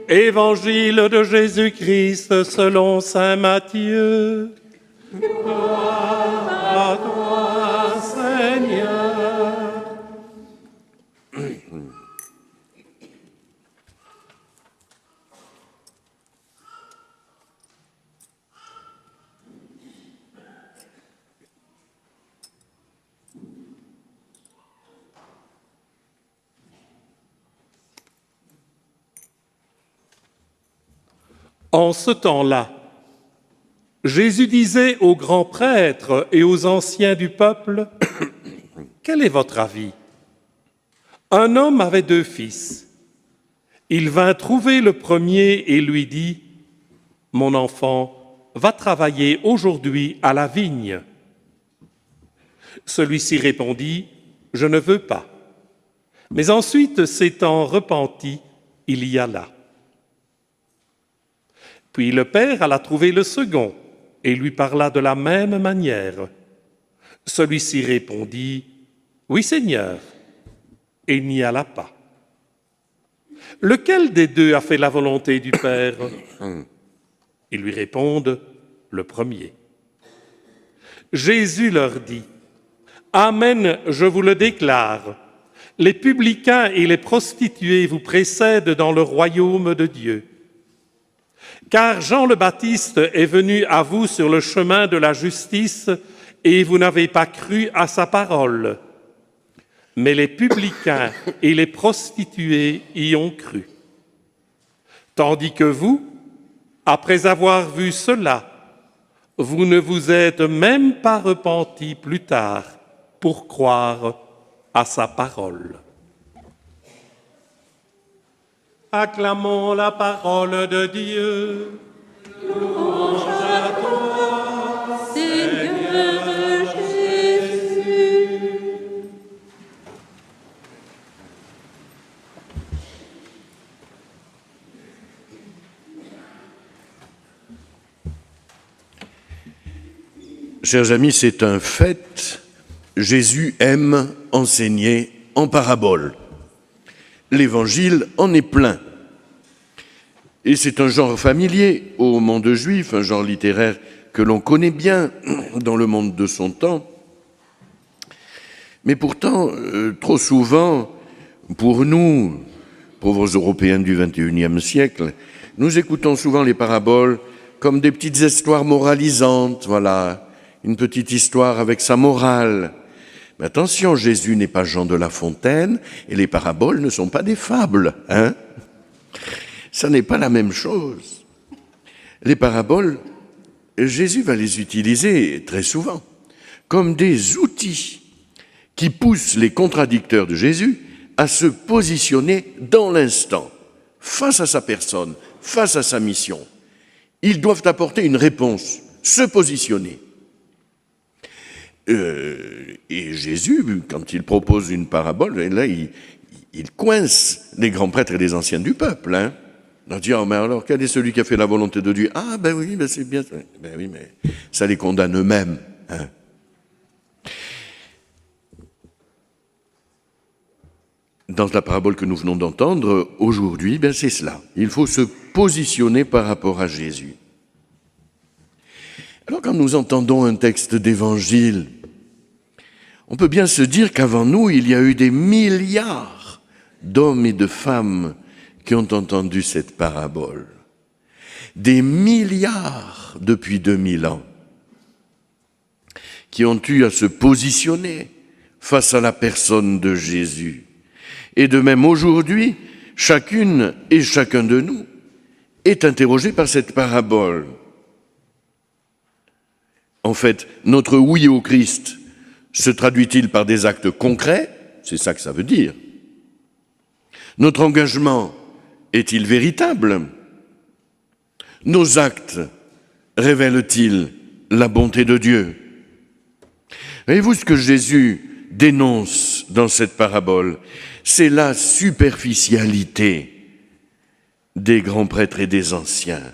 Évangile de Jésus-Christ selon saint Matthieu. Gloire à toi, Seigneur. En ce temps-là, Jésus disait aux grands prêtres et aux anciens du peuple, « Quel est votre avis ? Un homme avait 2 fils. Il vint trouver le premier et lui dit, « Mon enfant, va travailler aujourd'hui à la vigne. » Celui-ci répondit, « Je ne veux pas. » Mais ensuite, s'étant repenti, il y alla. Puis le père alla trouver le second et lui parla de la même manière. Celui-ci répondit, « Oui, Seigneur », et il n'y alla pas. Lequel des 2 a fait la volonté du Père ? Ils lui répondent, « Le premier. » Jésus leur dit, « Amen, je vous le déclare, les publicains et les prostituées vous précèdent dans le royaume de Dieu. Car Jean le Baptiste est venu à vous sur le chemin de la justice et vous n'avez pas cru à sa parole. Mais les publicains et les prostituées y ont cru. Tandis que vous, après avoir vu cela, vous ne vous êtes même pas repentis plus tard pour croire à sa parole. » Acclamons la parole de Dieu. Louange à toi, Seigneur Jésus. Chers amis, c'est un fait. Jésus aime enseigner en parabole. L'Évangile en est plein. Et c'est un genre familier au monde juif, un genre littéraire que l'on connaît bien dans le monde de son temps. Mais pourtant, trop souvent, pour nous, pauvres Européens du XXIe siècle, nous écoutons souvent les paraboles comme des petites histoires moralisantes, voilà, une petite histoire avec sa morale. Mais attention, Jésus n'est pas Jean de La Fontaine et les paraboles ne sont pas des fables, hein ? Ça n'est pas la même chose. Les paraboles, Jésus va les utiliser très souvent comme des outils qui poussent les contradicteurs de Jésus à se positionner dans l'instant, face à sa personne, face à sa mission. Ils doivent apporter une réponse, se positionner. Et Jésus, quand il propose une parabole, là, il coince les grands prêtres et les anciens du peuple. Hein. On dit, oh, mais alors, quel est celui qui a fait la volonté de Dieu ? Ah, ben oui, ben c'est bien. Ben oui, mais ça les condamne eux-mêmes. Hein. Dans la parabole que nous venons d'entendre, aujourd'hui, ben c'est cela. Il faut se positionner par rapport à Jésus. Alors, quand nous entendons un texte d'évangile, on peut bien se dire qu'avant nous, il y a eu des milliards d'hommes et de femmes qui ont entendu cette parabole. Des milliards depuis 2000 ans qui ont eu à se positionner face à la personne de Jésus. Et de même aujourd'hui, chacune et chacun de nous est interrogé par cette parabole. En fait, notre oui au Christ se traduit-il par des actes concrets ? C'est ça que ça veut dire. Notre engagement est-il véritable ? Nos actes révèlent-ils la bonté de Dieu ? Voyez-vous ce que Jésus dénonce dans cette parabole ? C'est la superficialité des grands prêtres et des anciens.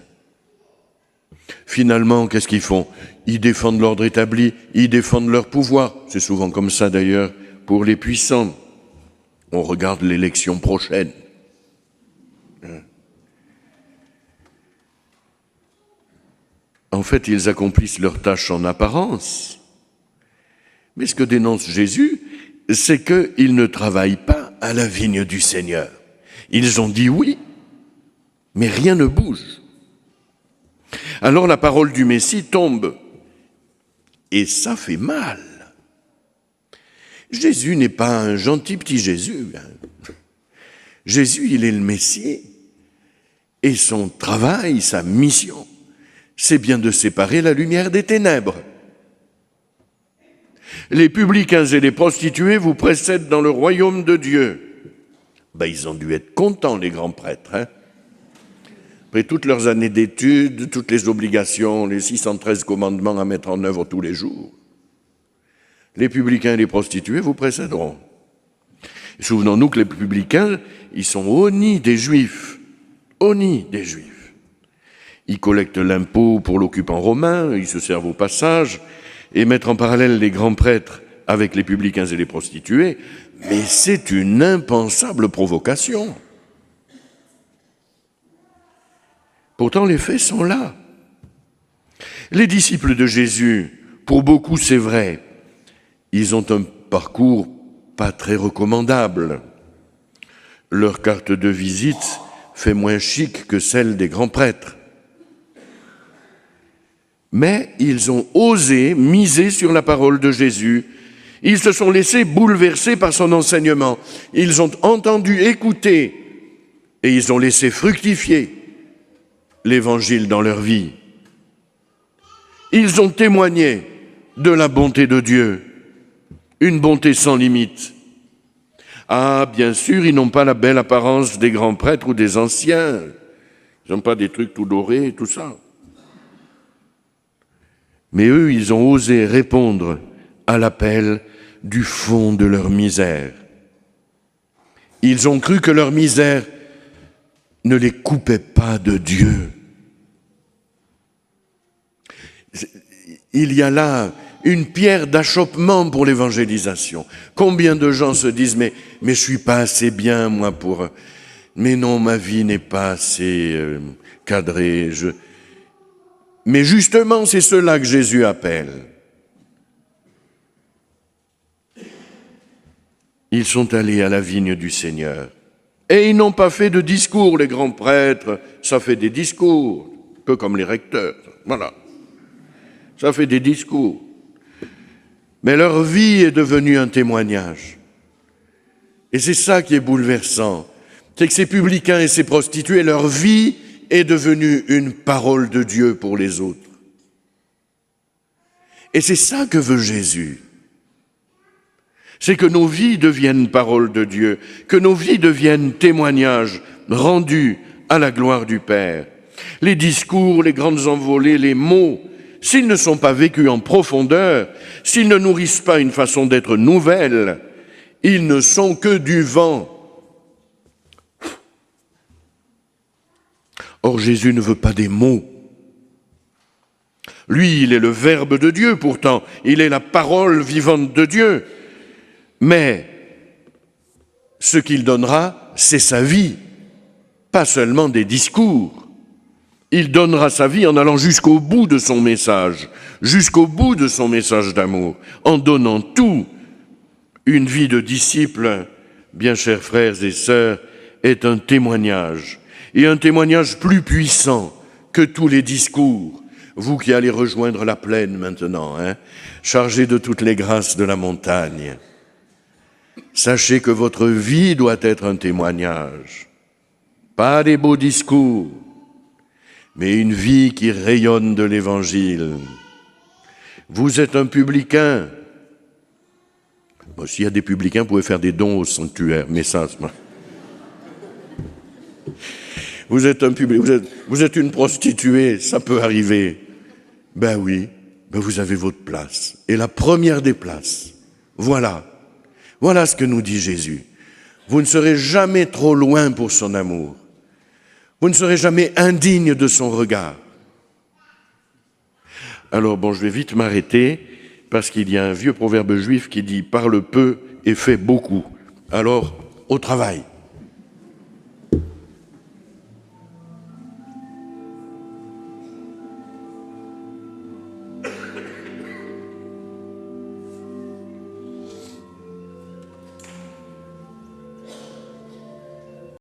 Finalement, qu'est-ce qu'ils font ? Ils défendent l'ordre établi, ils défendent leur pouvoir. C'est souvent comme ça d'ailleurs pour les puissants. On regarde l'élection prochaine. En fait, ils accomplissent leur tâche en apparence. Mais ce que dénonce Jésus, c'est qu'ils ne travaillent pas à la vigne du Seigneur. Ils ont dit oui, mais rien ne bouge. Alors la parole du Messie tombe. Et ça fait mal. Jésus n'est pas un gentil petit Jésus. Jésus, il est le Messie. Et son travail, sa mission, c'est bien de séparer la lumière des ténèbres. Les publicains et les prostituées vous précèdent dans le royaume de Dieu. Ils ont dû être contents, les grands prêtres. Après toutes leurs années d'études, toutes les obligations, les 613 commandements à mettre en œuvre tous les jours. Les publicains et les prostituées vous précéderont. Souvenons-nous que les publicains, ils sont honnis des Juifs. Honnis des Juifs. Ils collectent l'impôt pour l'occupant romain, ils se servent au passage, et mettre en parallèle les grands prêtres avec les publicains et les prostituées, mais c'est une impensable provocation. Pourtant, les faits sont là. Les disciples de Jésus, pour beaucoup c'est vrai, ils ont un parcours pas très recommandable. Leur carte de visite fait moins chic que celle des grands prêtres. Mais ils ont osé miser sur la parole de Jésus. Ils se sont laissés bouleverser par son enseignement. Ils ont entendu écouter et ils ont laissé fructifier l'Évangile dans leur vie. Ils ont témoigné de la bonté de Dieu, une bonté sans limite. Ah, bien sûr, ils n'ont pas la belle apparence des grands prêtres ou des anciens. Ils n'ont pas des trucs tout dorés, tout ça. Mais eux, ils ont osé répondre à l'appel du fond de leur misère. Ils ont cru que leur misère ne les coupait pas de Dieu. Il y a là une pierre d'achoppement pour l'évangélisation. Combien de gens se disent « mais je suis pas assez bien, moi, pour... Mais non, ma vie n'est pas assez cadrée. » Mais justement, c'est cela que Jésus appelle. Ils sont allés à la vigne du Seigneur. Et ils n'ont pas fait de discours, les grands prêtres. Ça fait des discours, un peu comme les recteurs. Voilà. Ça fait des discours. Mais leur vie est devenue un témoignage. Et c'est ça qui est bouleversant. C'est que ces publicains et ces prostituées, leur vie est devenue une parole de Dieu pour les autres. Et c'est ça que veut Jésus. C'est que nos vies deviennent parole de Dieu, que nos vies deviennent témoignages rendus à la gloire du Père. Les discours, les grandes envolées, les mots, s'ils ne sont pas vécus en profondeur, s'ils ne nourrissent pas une façon d'être nouvelle, ils ne sont que du vent. Or, Jésus ne veut pas des mots. Lui, il est le Verbe de Dieu, pourtant, il est la parole vivante de Dieu. Mais ce qu'il donnera, c'est sa vie, pas seulement des discours. Il donnera sa vie en allant jusqu'au bout de son message, jusqu'au bout de son message d'amour, en donnant tout. Une vie de disciple, bien chers frères et sœurs, est un témoignage. Et un témoignage plus puissant que tous les discours. Vous qui allez rejoindre la plaine maintenant, chargés de toutes les grâces de la montagne. Sachez que votre vie doit être un témoignage. Pas des beaux discours, mais une vie qui rayonne de l'Évangile. Vous êtes un publicain. Bon, s'il y a des publicains, vous pouvez faire des dons au sanctuaire, mais ça... Vous êtes un public, vous êtes une prostituée, ça peut arriver. Ben oui, vous avez votre place. Et la première des places, voilà ce que nous dit Jésus. Vous ne serez jamais trop loin pour son amour. Vous ne serez jamais indigne de son regard. Alors je vais vite m'arrêter, parce qu'il y a un vieux proverbe juif qui dit « Parle peu et fais beaucoup ». Alors, au travail.